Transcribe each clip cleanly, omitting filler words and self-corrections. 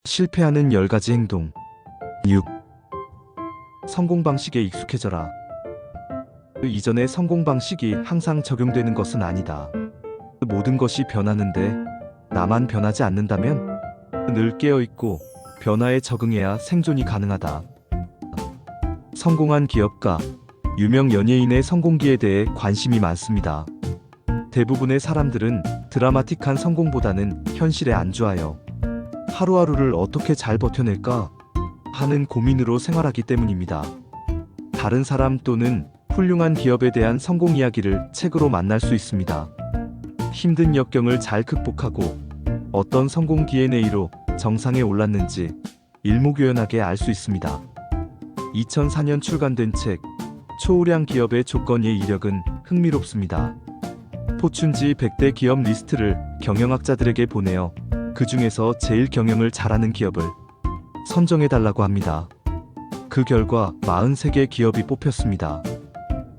실패하는 10가지 행동. 6. 성공 방식에 익숙해져라. 이전의 성공 방식이 항상 적용되는 것은 아니다. 모든 것이 변하는데 나만 변하지 않는다면 늘 깨어있고 변화에 적응해야 생존이 가능하다. 성공한 기업가, 유명 연예인의 성공기에 대해 관심이 많습니다. 대부분의 사람들은 드라마틱한 성공보다는 현실에 안주하여 하루하루를 어떻게 잘 버텨낼까 하는 고민으로 생활하기 때문입니다. 다른 사람 또는 훌륭한 기업에 대한 성공 이야기를 책으로 만날 수 있습니다. 힘든 역경을 잘 극복하고 어떤 성공 DNA로 정상에 올랐는지 일목요연하게 알 수 있습니다. 2004년 출간된 책 초우량 기업의 조건의 이력은 흥미롭습니다. 포춘지 100대 기업 리스트를 경영학자들에게 보내어 그 중에서 제일 경영을 잘하는 기업을 선정해달라고 합니다. 그 결과 43개 기업이 뽑혔습니다.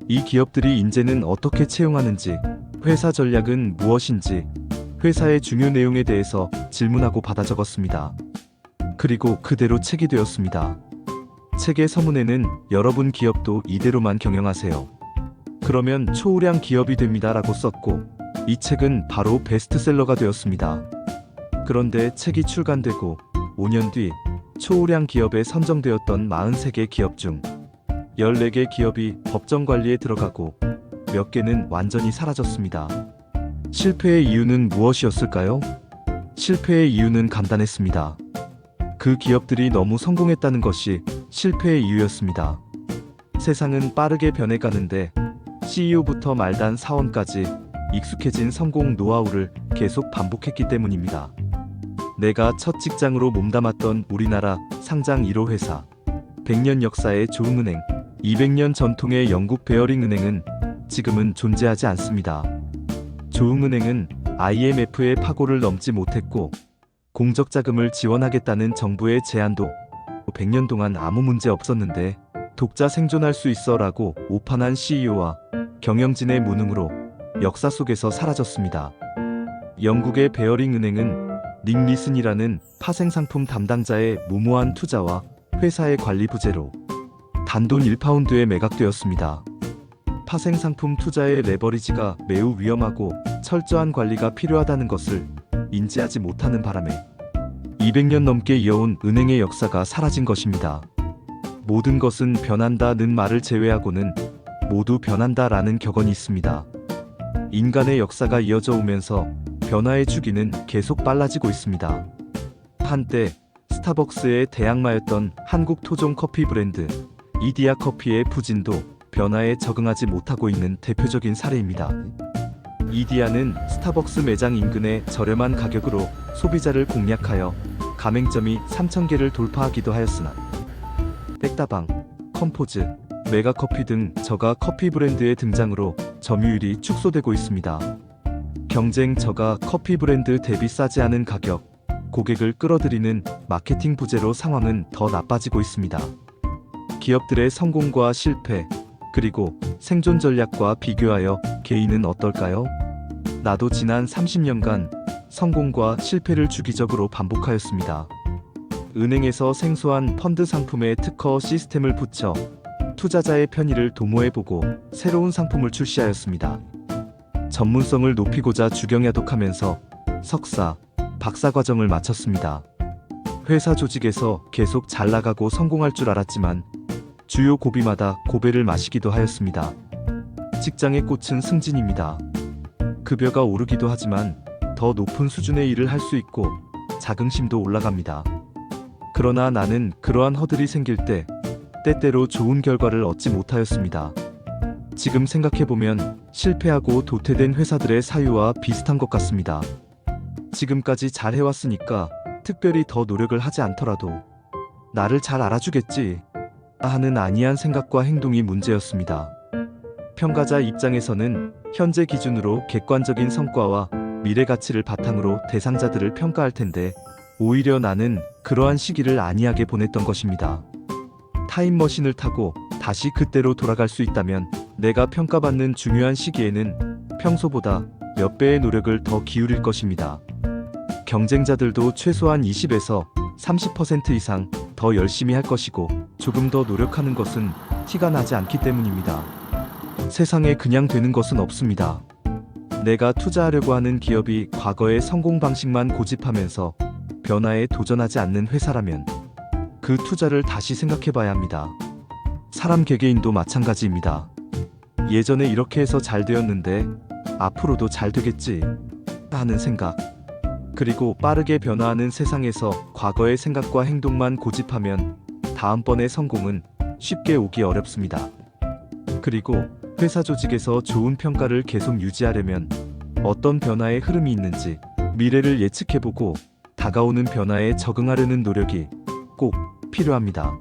이 기업들이 인재는 어떻게 채용하는지, 회사 전략은 무엇인지, 회사의 중요 내용에 대해서 질문하고 받아 적었습니다. 그리고 그대로 책이 되었습니다. 책의 서문에는 여러분 기업도 이대로만 경영하세요. 그러면 초우량 기업이 됩니다 라고 썼고, 이 책은 바로 베스트셀러가 되었습니다. 그런데 책이 출간되고 5년 뒤 초우량 기업에 선정되었던 43개 기업 중 14개 기업이 법정 관리에 들어가고 몇 개는 완전히 사라졌습니다. 실패의 이유는 무엇이었을까요? 실패의 이유는 간단했습니다. 그 기업들이 너무 성공했다는 것이 실패의 이유였습니다. 세상은 빠르게 변해가는데 CEO부터 말단 사원까지 익숙해진 성공 노하우를 계속 반복했기 때문입니다. 내가 첫 직장으로 몸담았던 우리나라 상장 1호 회사, 100년 역사의 조흥은행, 200년 전통의 영국 베어링은행은 지금은 존재하지 않습니다. 조흥은행은 IMF의 파고를 넘지 못했고 공적자금을 지원하겠다는 정부의 제안도 100년 동안 아무 문제 없었는데 독자 생존할 수 있어 라고 오판한 CEO와 경영진의 무능으로 역사 속에서 사라졌습니다. 영국의 베어링 은행은 닉 리슨이라는 파생상품 담당자의 무모한 투자와 회사의 관리 부재로 단돈 1파운드에 매각되었습니다. 파생상품 투자의 레버리지가 매우 위험하고 철저한 관리가 필요하다는 것을 인지하지 못하는 바람에 200년 넘게 이어온 은행의 역사가 사라진 것입니다. 모든 것은 변한다는 말을 제외하고는 모두 변한다라는 격언이 있습니다. 인간의 역사가 이어져 오면서 변화의 주기는 계속 빨라지고 있습니다. 한때 스타벅스의 대항마였던 한국 토종 커피 브랜드 이디야 커피의 부진도 변화에 적응하지 못하고 있는 대표적인 사례입니다. 이디야는 스타벅스 매장 인근의 저렴한 가격으로 소비자를 공략하여 가맹점이 3,000개를 돌파하기도 하였으나 백다방, 컴포즈, 메가커피 등 저가 커피 브랜드의 등장으로 점유율이 축소되고 있습니다. 경쟁 저가 커피 브랜드 대비 싸지 않은 가격, 고객을 끌어들이는 마케팅 부재로 상황은 더 나빠지고 있습니다. 기업들의 성공과 실패, 그리고 생존 전략과 비교하여 개인은 어떨까요? 나도 지난 30년간 성공과 실패를 주기적으로 반복하였습니다. 은행에서 생소한 펀드 상품에 특허 시스템을 붙여 투자자의 편의를 도모해보고 새로운 상품을 출시하였습니다. 전문성을 높이고자 주경야독하면서 석사, 박사 과정을 마쳤습니다. 회사 조직에서 계속 잘 나가고 성공할 줄 알았지만 주요 고비마다 고배를 마시기도 하였습니다. 직장의 꽃은 승진입니다. 급여가 오르기도 하지만 더 높은 수준의 일을 할 수 있고 자긍심도 올라갑니다. 그러나 나는 그러한 허들이 생길 때 때때로 좋은 결과를 얻지 못하였습니다. 지금 생각해보면 실패하고 도태된 회사들의 사유와 비슷한 것 같습니다. 지금까지 잘 해왔으니까 특별히 더 노력을 하지 않더라도 나를 잘 알아주겠지 하는 안이한 생각과 행동이 문제였습니다. 평가자 입장에서는 현재 기준으로 객관적인 성과와 미래 가치를 바탕으로 대상자들을 평가할 텐데 오히려 나는 그러한 시기를 안이하게 보냈던 것입니다. 타임머신을 타고 다시 그때로 돌아갈 수 있다면 내가 평가받는 중요한 시기에는 평소보다 몇 배의 노력을 더 기울일 것입니다. 경쟁자들도 최소한 20에서 30% 이상 더 열심히 할 것이고 조금 더 노력하는 것은 티가 나지 않기 때문입니다. 세상에 그냥 되는 것은 없습니다. 내가 투자하려고 하는 기업이 과거의 성공 방식만 고집하면서 변화에 도전하지 않는 회사라면 그 투자를 다시 생각해 봐야 합니다. 사람 개개인도 마찬가지입니다. 예전에 이렇게 해서 잘 되었는데 앞으로도 잘 되겠지 하는 생각, 그리고 빠르게 변화하는 세상에서 과거의 생각과 행동만 고집하면 다음번의 성공은 쉽게 오기 어렵습니다. 그리고 회사 조직에서 좋은 평가를 계속 유지하려면 어떤 변화의 흐름이 있는지 미래를 예측해보고 다가오는 변화에 적응하려는 노력이 꼭 필요합니다.